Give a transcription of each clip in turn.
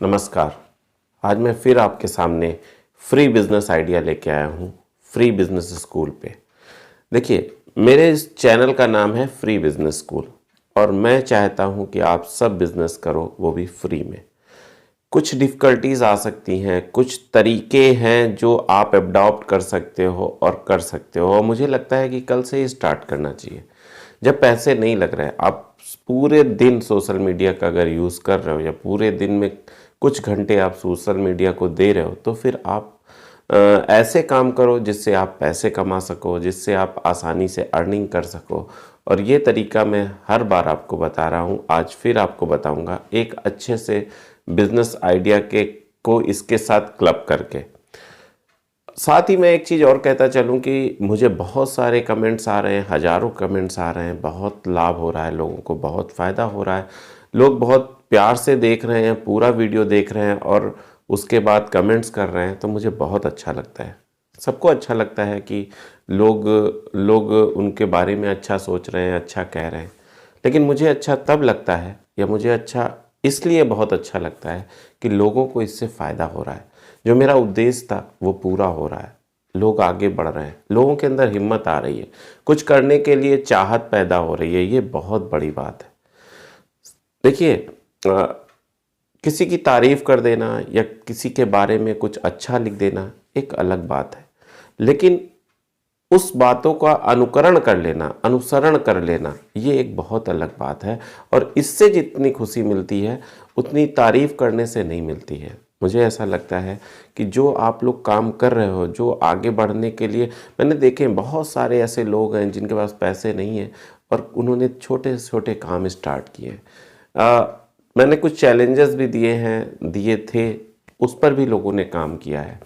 नमस्कार। आज मैं फिर आपके सामने फ्री बिजनेस आइडिया लेके आया हूँ फ्री बिजनेस स्कूल पे। देखिए, मेरे इस चैनल का नाम है फ्री बिजनेस स्कूल और मैं चाहता हूँ कि आप सब बिजनेस करो, वो भी फ्री में। कुछ डिफ़िकल्टीज आ सकती हैं, कुछ तरीके हैं जो आप अडॉप्ट कर सकते हो और कर सकते हो, और मुझे लगता है कि कल से ही स्टार्ट करना चाहिए। जब पैसे नहीं लग रहे हैं, आप पूरे दिन सोशल मीडिया का अगर यूज़ कर रहे हो या पूरे दिन में कुछ घंटे आप सोशल मीडिया को दे रहे हो, तो फिर आप ऐसे काम करो जिससे आप पैसे कमा सको, जिससे आप आसानी से अर्निंग कर सको। और ये तरीका मैं हर बार आपको बता रहा हूँ, आज फिर आपको बताऊँगा एक अच्छे से बिजनेस आइडिया के को इसके साथ क्लब करके। साथ ही मैं एक चीज़ और कहता चलूँ कि मुझे बहुत सारे कमेंट्स आ रहे हैं, हज़ारों कमेंट्स आ रहे हैं, बहुत लाभ हो रहा है, लोगों को बहुत फ़ायदा हो रहा है, लोग बहुत प्यार से देख रहे हैं, पूरा वीडियो देख रहे हैं और उसके बाद कमेंट्स कर रहे हैं, तो मुझे बहुत अच्छा लगता है। सबको अच्छा लगता है कि लोग लोग उनके बारे में अच्छा सोच रहे हैं, अच्छा कह रहे हैं। लेकिन मुझे अच्छा तब लगता है, या मुझे अच्छा इसलिए बहुत अच्छा लगता है कि लोगों को इससे फ़ायदा हो रहा है। जो मेरा उद्देश्य था वो पूरा हो रहा है, लोग आगे बढ़ रहे हैं, लोगों के अंदर हिम्मत आ रही है, कुछ करने के लिए चाहत पैदा हो रही है। ये बहुत बड़ी बात है। देखिए, किसी की तारीफ़ कर देना या किसी के बारे में कुछ अच्छा लिख देना एक अलग बात है, लेकिन उस बातों का अनुकरण कर लेना, अनुसरण कर लेना, ये एक बहुत अलग बात है। और इससे जितनी खुशी मिलती है उतनी तारीफ़ करने से नहीं मिलती है। मुझे ऐसा लगता है कि जो आप लोग काम कर रहे हो, जो आगे बढ़ने के लिए, मैंने देखे बहुत सारे ऐसे लोग हैं जिनके पास पैसे नहीं हैं और उन्होंने छोटे छोटे काम स्टार्ट किए। मैंने कुछ चैलेंजेस भी दिए थे, उस पर भी लोगों ने काम किया है।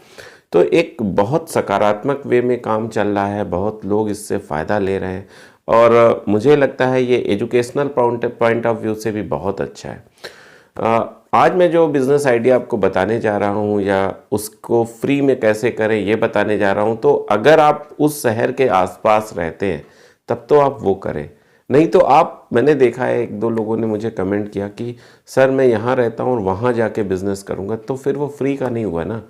तो एक बहुत सकारात्मक वे में काम चल रहा है, बहुत लोग इससे फ़ायदा ले रहे हैं और मुझे लगता है ये एजुकेशनल पॉइंट ऑफ व्यू से भी बहुत अच्छा है। आज मैं जो बिज़नेस आइडिया आपको बताने जा रहा हूँ या उसको फ्री में कैसे करें ये बताने जा रहा हूँ, तो अगर आप उस शहर के आसपास रहते हैं तब तो आप वो करें। नहीं तो आप, मैंने देखा है एक दो लोगों ने मुझे कमेंट किया कि सर मैं यहाँ रहता हूँ और वहाँ जाके बिज़नेस करूँगा, तो फिर वो फ्री का नहीं हुआ ना।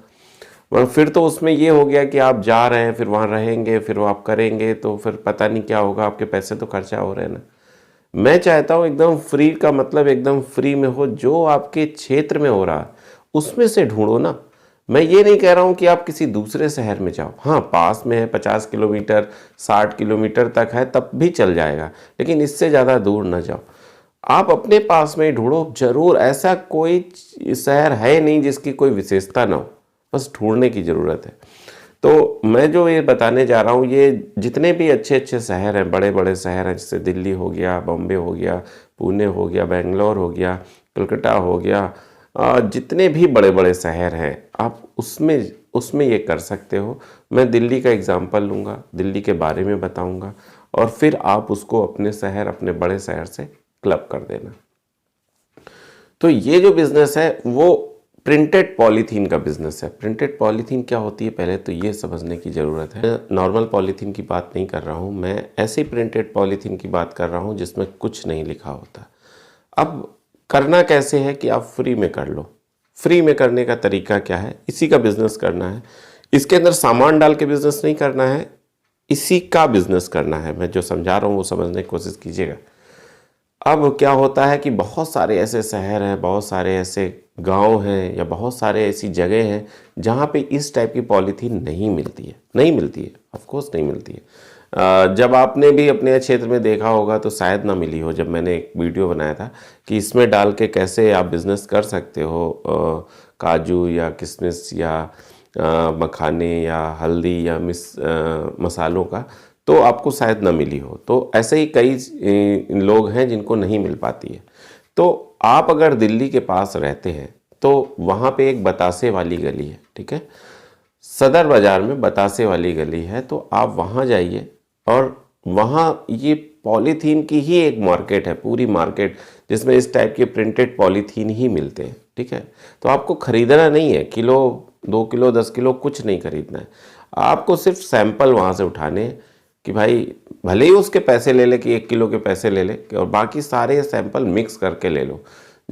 और फिर तो उसमें ये हो गया कि आप जा रहे हैं, फिर वहाँ रहेंगे, फिर वो आप करेंगे, तो फिर पता नहीं क्या होगा, आपके पैसे तो खर्चा हो रहे हैं ना। मैं चाहता हूँ एकदम फ्री का मतलब एकदम फ्री में हो, जो आपके क्षेत्र में हो रहा है उसमें से ढूंढो ना। मैं ये नहीं कह रहा हूँ कि आप किसी दूसरे शहर में जाओ, हाँ पास में है, 50 किलोमीटर 60 किलोमीटर तक है तब भी चल जाएगा, लेकिन इससे ज़्यादा दूर ना जाओ। आप अपने पास में ही ढूंढो, जरूर ऐसा कोई शहर है नहीं जिसकी कोई विशेषता ना हो, बस ढूंढने की ज़रूरत है। तो मैं जो ये बताने जा रहा हूँ, ये जितने भी अच्छे अच्छे शहर हैं, बड़े बड़े शहर हैं, जैसे दिल्ली हो गया, बॉम्बे हो गया, पुणे हो गया, बेंगलोर हो गया, कलकत्ता हो गया, जितने भी बड़े बड़े शहर हैं आप उसमें उसमें ये कर सकते हो। मैं दिल्ली का एग्जांपल लूँगा, दिल्ली के बारे में बताऊँगा और फिर आप उसको अपने शहर, अपने बड़े शहर से क्लब कर देना। तो ये जो बिज़नेस है वो प्रिंटेड पॉलीथीन का बिज़नेस है। प्रिंटेड पॉलीथीन क्या होती है पहले तो ये समझने की ज़रूरत है। नॉर्मल पॉलीथीन की बात नहीं कर रहा हूँ, मैं ऐसी प्रिंटेड पॉलीथीन की बात कर रहा हूँ जिसमें कुछ नहीं लिखा होता। अब करना कैसे है कि आप फ्री में कर लो। फ्री में करने का तरीका क्या है, इसी का बिज़नेस करना है। इसके अंदर सामान डाल के बिज़नेस नहीं करना है, इसी का बिज़नेस करना है। मैं जो समझा रहा हूँ वो समझने की कोशिश कीजिएगा। अब क्या होता है कि बहुत सारे ऐसे शहर हैं, बहुत सारे ऐसे गांव हैं या बहुत सारे ऐसी जगह हैं जहां पे इस टाइप की पॉलीथीन नहीं मिलती है। नहीं मिलती है, ऑफ कोर्स नहीं मिलती है। जब आपने भी अपने क्षेत्र में देखा होगा तो शायद ना मिली हो। जब मैंने एक वीडियो बनाया था कि इसमें डाल के कैसे आप बिज़नेस कर सकते हो, काजू या किशमिश या मखाने या हल्दी या मसालों का, तो आपको शायद ना मिली हो। तो ऐसे ही कई लोग हैं जिनको नहीं मिल पाती है। तो आप अगर दिल्ली के पास रहते हैं तो वहाँ पे एक बतासे वाली गली है, ठीक है, सदर बाज़ार में बतासे वाली गली है, तो आप वहाँ जाइए और वहाँ ये पॉलीथीन की ही एक मार्केट है, पूरी मार्केट, जिसमें इस टाइप के प्रिंटेड पॉलीथीन ही मिलते हैं, ठीक है। तो आपको ख़रीदना नहीं है, किलो 2 किलो 10 किलो कुछ नहीं खरीदना है, आपको सिर्फ सैंपल वहाँ से उठाने हैं कि भाई भले ही उसके पैसे ले ले कि 1 किलो के पैसे ले ले, और बाकी सारे सैंपल मिक्स करके ले लो।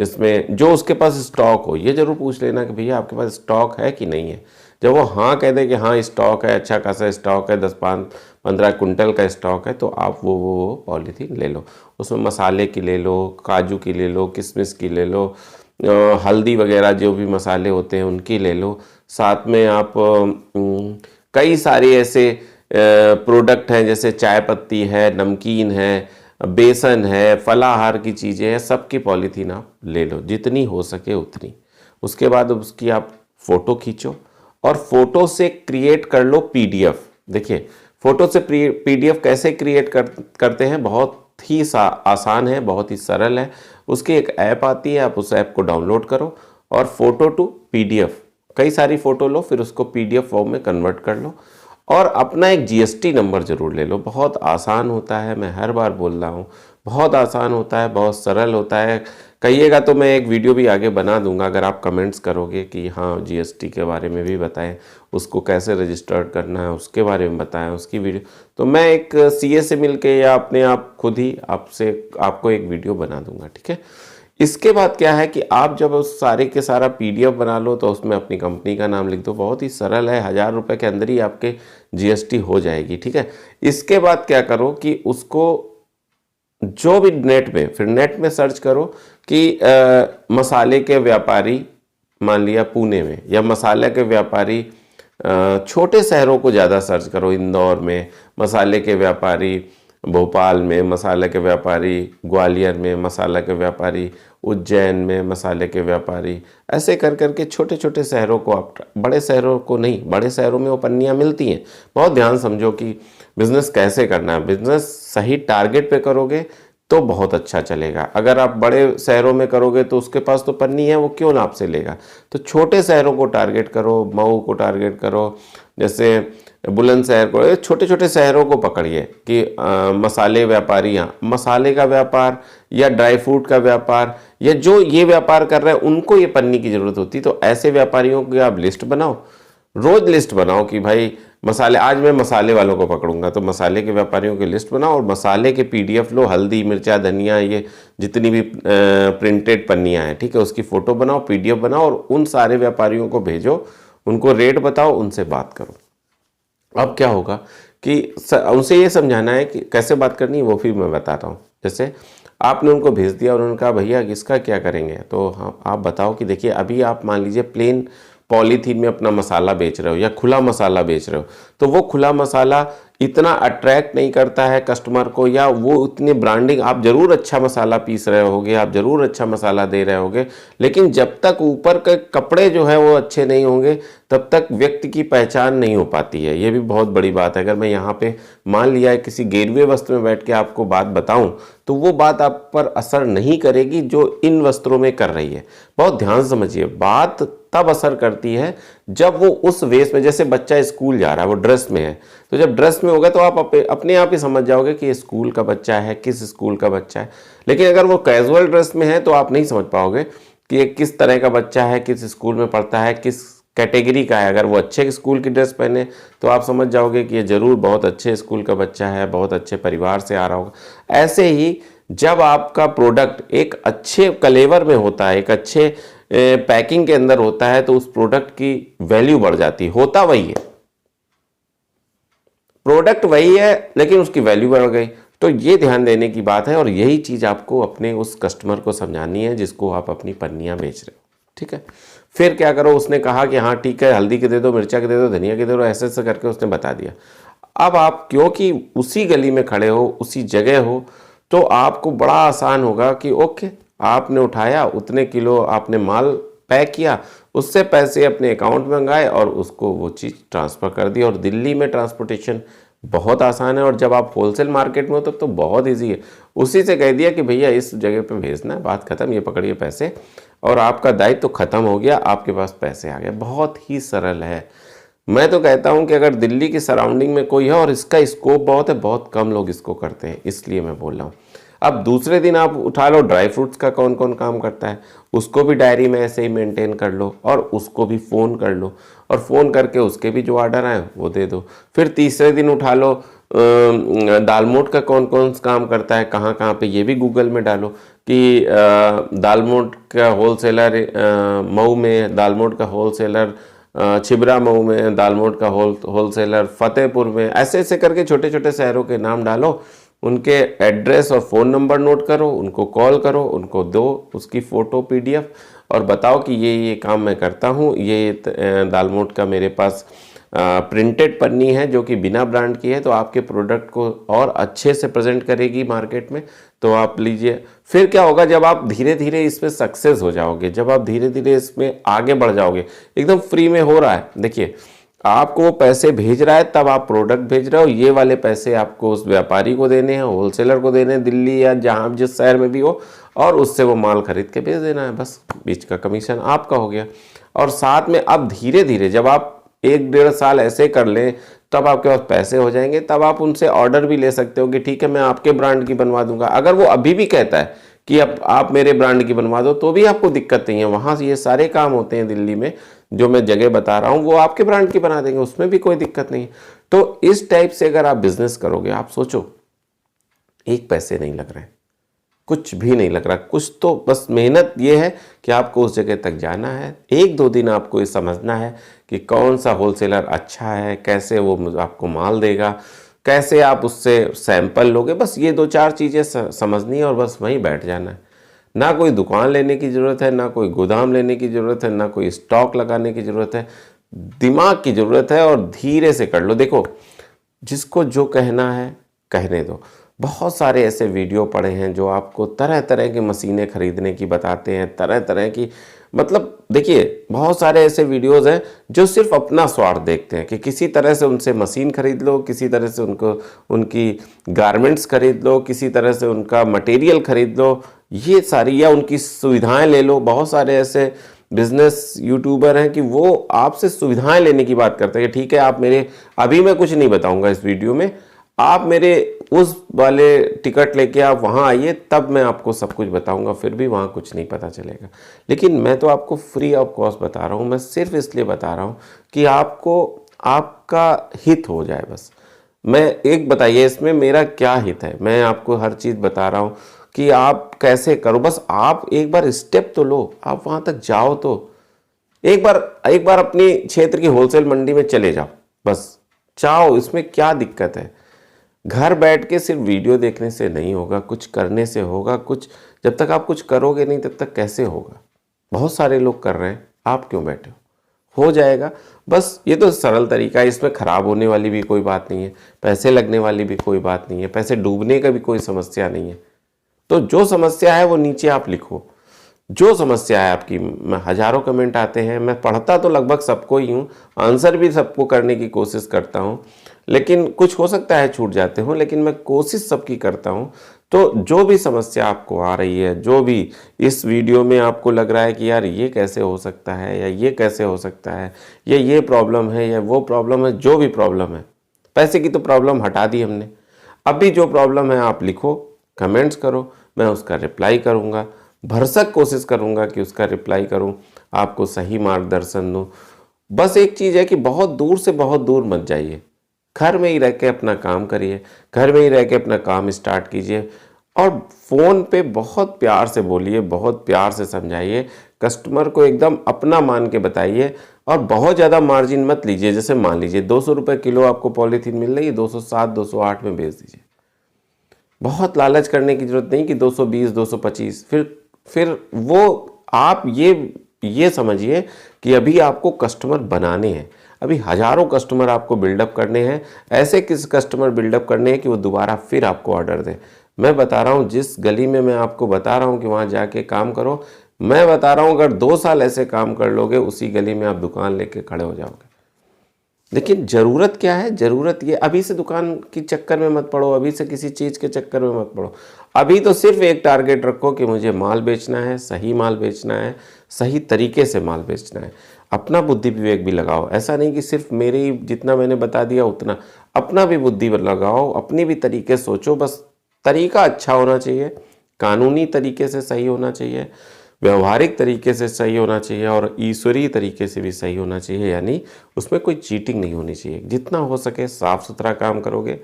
जिसमें जो उसके पास स्टॉक हो। ये जरूर पूछ लेना कि भैया आपके पास स्टॉक है कि नहीं है। जब वो हाँ कह दे कि हाँ स्टॉक है, अच्छा खासा स्टॉक है, 10-15 कुंटल का स्टॉक है, तो आप वो पॉलीथीन ले लो। उसमें मसाले की ले लो, काजू की ले लो, किशमिश की ले लो, हल्दी वगैरह जो भी मसाले होते हैं उनकी ले लो। साथ में आप कई सारे ऐसे प्रोडक्ट हैं, जैसे चाय पत्ती है, नमकीन है, बेसन है, फलाहार की चीज़ें हैं, सबकी पॉलीथीन आप ले लो जितनी हो सके उतनी। उसके बाद उसकी आप फ़ोटो खींचो और फोटो से क्रिएट कर लो पीडीएफ। देखिए फ़ोटो से पीडीएफ कैसे क्रिएट करते हैं, बहुत ही आसान है, बहुत ही सरल है। उसकी एक ऐप आती है, आप उस ऐप को डाउनलोड करो और फोटो टू पीडीएफ कई सारी फ़ोटो लो, फिर उसको पीडीएफ फॉर्म में कन्वर्ट कर लो और अपना एक जीएसटी नंबर ज़रूर ले लो। बहुत आसान होता है, मैं हर बार बोल रहा हूँ, बहुत आसान होता है, बहुत सरल होता है। कहिएगा तो मैं एक वीडियो भी आगे बना दूंगा, अगर आप कमेंट्स करोगे कि हाँ जीएसटी के बारे में भी बताएं, उसको कैसे रजिस्टर्ड करना है उसके बारे में बताएं, उसकी वीडियो, तो मैं एक सीए से मिलके या अपने आप खुद ही आपको एक वीडियो बना दूंगा, ठीक है। इसके बाद क्या है कि आप जब उस सारे के सारा पीडीएफ बना लो तो उसमें अपनी कंपनी का नाम लिख दो। बहुत ही सरल है, 1000 रुपये के अंदर ही आपके जीएसटी हो जाएगी, ठीक है। इसके बाद क्या करो कि उसको जो भी नेट में सर्च करो कि मसाले के व्यापारी, मान लिया पुणे में, या मसाले के व्यापारी छोटे शहरों को ज़्यादा सर्च करो, इंदौर में मसाले के व्यापारी, भोपाल में मसाले के व्यापारी, ग्वालियर में मसाला के व्यापारी, उज्जैन में मसाले के व्यापारी, ऐसे कर करके छोटे छोटे शहरों को आप, बड़े शहरों को नहीं, बड़े शहरों में वो पन्नियाँ मिलती हैं। बहुत ध्यान समझो कि बिज़नेस कैसे करना है। बिज़नेस सही टारगेट पे करोगे तो बहुत अच्छा चलेगा। अगर आप बड़े शहरों में करोगे तो उसके पास तो पन्नी है, वो क्यों ना आपसे लेगा। तो छोटे शहरों को टारगेट करो, मऊ को टारगेट करो, जैसे बुलंदशहर को, छोटे छोटे शहरों को पकड़िए कि मसाले व्यापारी, यहाँ मसाले का व्यापार या ड्राई फ्रूट का व्यापार या जो ये व्यापार कर रहे हैं उनको ये पन्नी की ज़रूरत होती है। तो ऐसे व्यापारियों की आप लिस्ट बनाओ, रोज लिस्ट बनाओ कि भाई मसाले, आज मैं मसाले वालों को पकड़ूंगा तो मसाले के व्यापारियों की लिस्ट बनाओ और मसाले के पीडीएफ लो, हल्दी मिर्चा धनिया ये जितनी भी प्रिंटेड पन्नियाँ हैं, ठीक है, उसकी फ़ोटो बनाओ, पीडीएफ बनाओ और उन सारे व्यापारियों को भेजो, उनको रेट बताओ, उनसे बात करो। अब क्या होगा कि उनसे ये समझाना है कि कैसे बात करनी है, वो फिर मैं बताता हूँ। जैसे आपने उनको भेज दिया और उन्होंने कहा भैया इसका क्या करेंगे, तो हाँ आप बताओ कि देखिए अभी आप मान लीजिए प्लेन पॉलीथीन में अपना मसाला बेच रहे हो या खुला मसाला बेच रहे हो, तो वो खुला मसाला इतना अट्रैक्ट नहीं करता है कस्टमर को, या वो उतनी ब्रांडिंग, आप ज़रूर अच्छा मसाला पीस रहे होगे, आप ज़रूर अच्छा मसाला दे रहे होगे, लेकिन जब तक ऊपर के कपड़े जो है वो अच्छे नहीं होंगे तब तक व्यक्ति की पहचान नहीं हो पाती है। ये भी बहुत बड़ी बात है। अगर मैं यहाँ पे मान लिया किसी गेरुए वस्त्र में बैठ के आपको बात बताऊँ तो वो बात आप पर असर नहीं करेगी जो इन वस्त्रों में कर रही है। बहुत ध्यान समझिए, बात तब असर करती है जब वो उस वेश में, जैसे बच्चा स्कूल जा रहा है वो ड्रेस में है, तो जब ड्रेस में होगा तो आप अपने आप ही समझ जाओगे कि ये स्कूल का बच्चा है, किस स्कूल का बच्चा है। लेकिन अगर वो कैजुअल ड्रेस में है तो आप नहीं समझ पाओगे कि ये किस तरह का बच्चा है, किस स्कूल में पढ़ता है, किस कैटेगरी का है। अगर वो अच्छे स्कूल की ड्रेस पहने तो आप समझ जाओगे कि ये जरूर बहुत अच्छे स्कूल का बच्चा है, बहुत अच्छे परिवार से आ रहा होगा। ऐसे ही जब आपका प्रोडक्ट एक अच्छे कलेवर में होता है, एक अच्छे पैकिंग के अंदर होता है, तो उस प्रोडक्ट की वैल्यू बढ़ जाती है। होता वही है, प्रोडक्ट वही है लेकिन उसकी वैल्यू बढ़ गई। तो ये ध्यान देने की बात है और यही चीज़ आपको अपने उस कस्टमर को समझानी है जिसको आप अपनी पन्नियाँ बेच रहे हो, ठीक है। फिर क्या करो, उसने कहा कि हाँ ठीक है, हल्दी के दे दो, मिर्चा के दे दो, धनिया के दे दो, ऐसे ऐसे करके उसने बता दिया। अब आप क्योंकि उसी गली में खड़े हो, उसी जगह हो, तो आपको बड़ा आसान होगा कि ओके, आपने उठाया, उतने किलो आपने माल पैक किया, उससे पैसे अपने अकाउंट में मंगाए और उसको वो चीज़ ट्रांसफ़र कर दी। और दिल्ली में ट्रांसपोर्टेशन बहुत आसान है और जब आप होलसेल मार्केट में हो तब तो बहुत इजी है। उसी से कह दिया कि भैया इस जगह पे भेजना है, बात खत्म, ये पकड़िए पैसे, और आपका दायित्व तो खत्म हो गया, आपके पास पैसे आ गए। बहुत ही सरल है। मैं तो कहता हूँ कि अगर दिल्ली की सराउंडिंग में कोई है, और इसका स्कोप बहुत है, बहुत कम लोग इसको करते हैं, इसलिए मैं बोल रहा हूँ। अब दूसरे दिन आप उठा लो, ड्राई फ्रूट्स का कौन कौन काम करता है, उसको भी डायरी में ऐसे ही मेंटेन कर लो और उसको भी फ़ोन कर लो और फ़ोन करके उसके भी जो ऑर्डर आए वो दे दो। फिर तीसरे दिन उठा लो, दालमोट का कौन कौन काम करता है, कहाँ कहाँ पे, ये भी गूगल में डालो। कि दालमोट का होलसेलर मऊ में, दालमोट का होलसेलर छिबरा मऊ में, दालमोट का होलसेलर फतेहपुर में, ऐसे ऐसे करके छोटे छोटे शहरों के नाम डालो, उनके एड्रेस और फ़ोन नंबर नोट करो, उनको कॉल करो, उनको दो उसकी फ़ोटो PDF और बताओ कि ये काम मैं करता हूँ, ये दालमोट का मेरे पास प्रिंटेड पन्नी है जो कि बिना ब्रांड की है, तो आपके प्रोडक्ट को और अच्छे से प्रेजेंट करेगी मार्केट में, तो आप लीजिए। फिर क्या होगा, जब आप धीरे धीरे इसमें सक्सेस हो जाओगे, जब आप धीरे धीरे इसमें आगे बढ़ जाओगे, एकदम फ्री में हो रहा है, देखिए आपको वो पैसे भेज रहा है तब आप प्रोडक्ट भेज रहे हो, ये वाले पैसे आपको उस व्यापारी को देने हैं, होलसेलर को देने हैं, दिल्ली या जहाँ जिस शहर में भी हो, और उससे वो माल खरीद के भेज देना है, बस बीच का कमीशन आपका हो गया। और साथ में अब धीरे धीरे जब आप 1-1.5 साल ऐसे कर लें तब आपके पास पैसे हो जाएंगे, तब आप उनसे ऑर्डर भी ले सकते हो कि ठीक है मैं आपके ब्रांड की बनवा दूंगा। अगर वो अभी भी कहता है कि अब आप मेरे ब्रांड की बनवा दो तो भी आपको दिक्कत नहीं है, वहाँ से ये सारे काम होते हैं दिल्ली में जो मैं जगह बता रहा हूँ, वो आपके ब्रांड की बना देंगे, उसमें भी कोई दिक्कत नहीं है। तो इस टाइप से अगर आप बिजनेस करोगे, आप सोचो 1 पैसे नहीं लग रहे हैं, कुछ भी नहीं लग रहा, कुछ तो बस मेहनत ये है कि आपको उस जगह तक जाना है, 1-2 दिन आपको ये समझना है कि कौन सा होलसेलर अच्छा है, कैसे वो आपको माल देगा, कैसे आप उससे सैंपल लोगे, बस ये 2-4 चीज़ें समझनी है और बस वहीं बैठ जाना है। ना कोई दुकान लेने की ज़रूरत है, ना कोई गोदाम लेने की ज़रूरत है, ना कोई स्टॉक लगाने की ज़रूरत है, दिमाग की ज़रूरत है और धीरे से कर लो। देखो जिसको जो कहना है कहने दो। बहुत सारे ऐसे वीडियो पड़े हैं जो आपको तरह तरह की मशीनें खरीदने की बताते हैं, तरह तरह की, मतलब देखिए बहुत सारे ऐसे वीडियोस हैं जो सिर्फ अपना स्वार्थ देखते हैं कि किसी तरह से उनसे मशीन खरीद लो, किसी तरह से उनको उनकी गारमेंट्स खरीद लो, किसी तरह से उनका मटेरियल खरीद लो, ये सारी, या उनकी सुविधाएं ले लो। बहुत सारे ऐसे बिजनेस यूट्यूबर हैं कि वो आपसे सुविधाएं लेने की बात करते हैं कि ठीक है आप मेरे, अभी मैं कुछ नहीं बताऊंगा इस वीडियो में, आप मेरे उस वाले टिकट लेके आप वहाँ आइए तब मैं आपको सब कुछ बताऊंगा, फिर भी वहाँ कुछ नहीं पता चलेगा। लेकिन मैं तो आपको फ्री ऑफ कॉस्ट बता रहा हूँ, मैं सिर्फ इसलिए बता रहा हूँ कि आपको आपका हित हो जाए बस। मैं एक बताइए इसमें मेरा क्या हित है, मैं आपको हर चीज़ बता रहा हूँ कि आप कैसे करो, बस आप एक बार स्टेप तो लो, आप वहाँ तक जाओ, तो एक बार अपनी क्षेत्र की होलसेल मंडी में चले जाओ, बस जाओ, इसमें क्या दिक्कत है। घर बैठ के सिर्फ वीडियो देखने से नहीं होगा, कुछ करने से होगा। कुछ जब तक आप कुछ करोगे नहीं तब तक कैसे होगा। बहुत सारे लोग कर रहे हैं, आप क्यों बैठे हो जाएगा। बस ये तो सरल तरीका है, इसमें ख़राब होने वाली भी कोई बात नहीं है, पैसे लगने वाली भी कोई बात नहीं है, पैसे डूबने का भी कोई समस्या नहीं है। तो जो समस्या है वो नीचे आप लिखो, जो समस्या है आपकी। मैं हज़ारों कमेंट आते हैं, मैं पढ़ता तो लगभग सबको ही हूँ, आंसर भी सबको करने की कोशिश करता हूँ, लेकिन कुछ हो सकता है छूट जाते हों, लेकिन मैं कोशिश सबकी करता हूँ। तो जो भी समस्या आपको आ रही है, जो भी इस वीडियो में आपको लग रहा है कि यार ये कैसे हो सकता है, या ये कैसे हो सकता है, या ये प्रॉब्लम है, या वो प्रॉब्लम है, जो भी प्रॉब्लम है, पैसे की तो प्रॉब्लम हटा दी हमने, अभी जो प्रॉब्लम है आप लिखो, कमेंट्स करो, मैं उसका रिप्लाई करूँगा, भरसक कोशिश करूँगा कि उसका रिप्लाई करूँ, आपको सही मार्गदर्शन दूँ। बस एक चीज़ है कि बहुत दूर से बहुत दूर मत जाइए, घर में ही रह के अपना काम करिए, घर में ही रह के अपना काम स्टार्ट कीजिए, और फ़ोन पे बहुत प्यार से बोलिए, बहुत प्यार से समझाइए, कस्टमर को एकदम अपना मान के बताइए, और बहुत ज़्यादा मार्जिन मत लीजिए। जैसे मान लीजिए 200 रुपये किलो आपको पॉलीथीन मिल रही है, 207 208 में बेच दीजिए। बहुत लालच करने की जरूरत नहीं कि 220 225। फिर वो आप ये समझिए कि अभी आपको कस्टमर बनाने हैं, अभी हज़ारों कस्टमर आपको बिल्डअप करने हैं। ऐसे किस कस्टमर बिल्डअप करने हैं कि वो दोबारा फिर आपको ऑर्डर दें। मैं बता रहा हूँ, जिस गली में मैं आपको बता रहा हूँ कि वहाँ जाके काम करो, मैं बता रहा हूँ अगर 2 साल ऐसे काम कर लोगे, उसी गली में आप दुकान लेके खड़े हो जाओगे। लेकिन ज़रूरत क्या है, ज़रूरत ये, अभी से दुकान के चक्कर में मत पड़ो, अभी से किसी चीज़ के चक्कर में मत पड़ो। अभी तो सिर्फ एक टारगेट रखो कि मुझे माल बेचना है, सही माल बेचना है, सही तरीके से माल बेचना है। अपना बुद्धि विवेक भी लगाओ, ऐसा नहीं कि सिर्फ मेरी जितना मैंने बता दिया उतना, अपना भी बुद्धि लगाओ, अपनी भी तरीके सोचो। बस तरीका अच्छा होना चाहिए, कानूनी तरीके से सही होना चाहिए, व्यवहारिक तरीके से सही होना चाहिए, और ईश्वरीय तरीके से भी सही होना चाहिए, यानी उसमें कोई चीटिंग नहीं होनी चाहिए। जितना हो सके साफ सुथरा काम करोगे,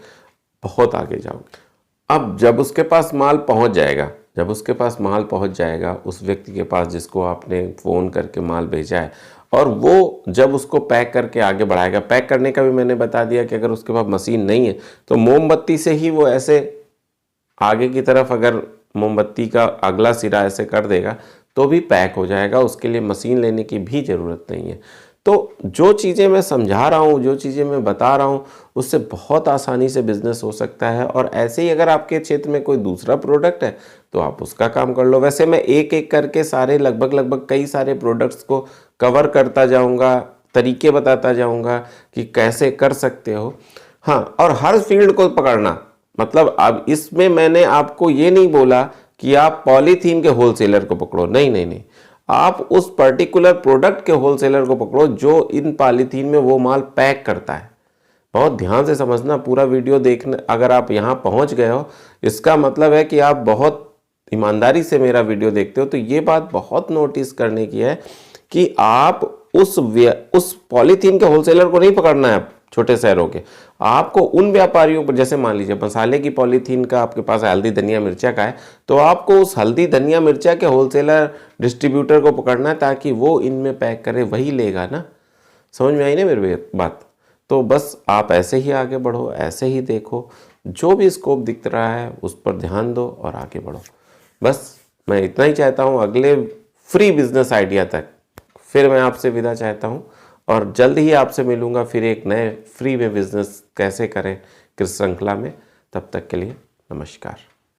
बहुत आगे जाओगे। अब जब उसके पास माल पहुंच जाएगा, जब उसके पास माल पहुंच जाएगा, उस व्यक्ति के पास जिसको आपने फ़ोन करके माल भेजा है, और वो जब उसको पैक करके आगे बढ़ाएगा, पैक करने का भी मैंने बता दिया कि अगर उसके पास मशीन नहीं है तो मोमबत्ती से ही वो ऐसे आगे की तरफ अगर मोमबत्ती का अगला सिरा ऐसे कर देगा तो भी पैक हो जाएगा, उसके लिए मशीन लेने की भी ज़रूरत नहीं है। तो जो चीज़ें मैं समझा रहा हूँ, जो चीज़ें मैं बता रहा हूँ, उससे बहुत आसानी से बिजनेस हो सकता है। और ऐसे ही अगर आपके क्षेत्र में कोई दूसरा प्रोडक्ट है तो आप उसका काम कर लो। वैसे मैं एक एक करके सारे लगभग कई सारे प्रोडक्ट्स को कवर करता जाऊँगा, तरीके बताता जाऊँगा कि कैसे कर सकते हो। हाँ, और हर फील्ड को पकड़ना, मतलब अब इसमें मैंने आपको ये नहीं बोला कि आप पॉलीथीन के होलसेलर को पकड़ो, नहीं नहीं नहीं, आप उस पर्टिकुलर प्रोडक्ट के होलसेलर को पकड़ो जो इन पॉलीथीन में वो माल पैक करता है। बहुत ध्यान से समझना, पूरा वीडियो देखना। अगर आप यहाँ पहुँच गए हो, इसका मतलब है कि आप बहुत ईमानदारी से मेरा वीडियो देखते हो। तो ये बात बहुत नोटिस करने की है कि आप उस पॉलीथीन के होलसेलर को नहीं पकड़ना है छोटे शहरों के, आपको उन व्यापारियों पर, जैसे मान लीजिए मसाले की पॉलीथीन का आपके पास हल्दी धनिया मिर्चा का है, तो आपको उस हल्दी धनिया मिर्चा के होलसेलर डिस्ट्रीब्यूटर को पकड़ना है ताकि वो इनमें पैक करे, वही लेगा ना। समझ में आई ना मेरी बात? तो बस आप ऐसे ही आगे बढ़ो, ऐसे ही देखो, जो भी स्कोप दिख रहा है उस पर ध्यान दो और आगे बढ़ो। बस मैं इतना ही चाहता हूँ। अगले फ्री बिजनेस आइडिया तक फिर मैं आपसे विदा चाहता हूँ, और जल्द ही आपसे मिलूँगा फिर एक नए फ्री में बिजनेस कैसे करें किस श्रृंखला में। तब तक के लिए नमस्कार।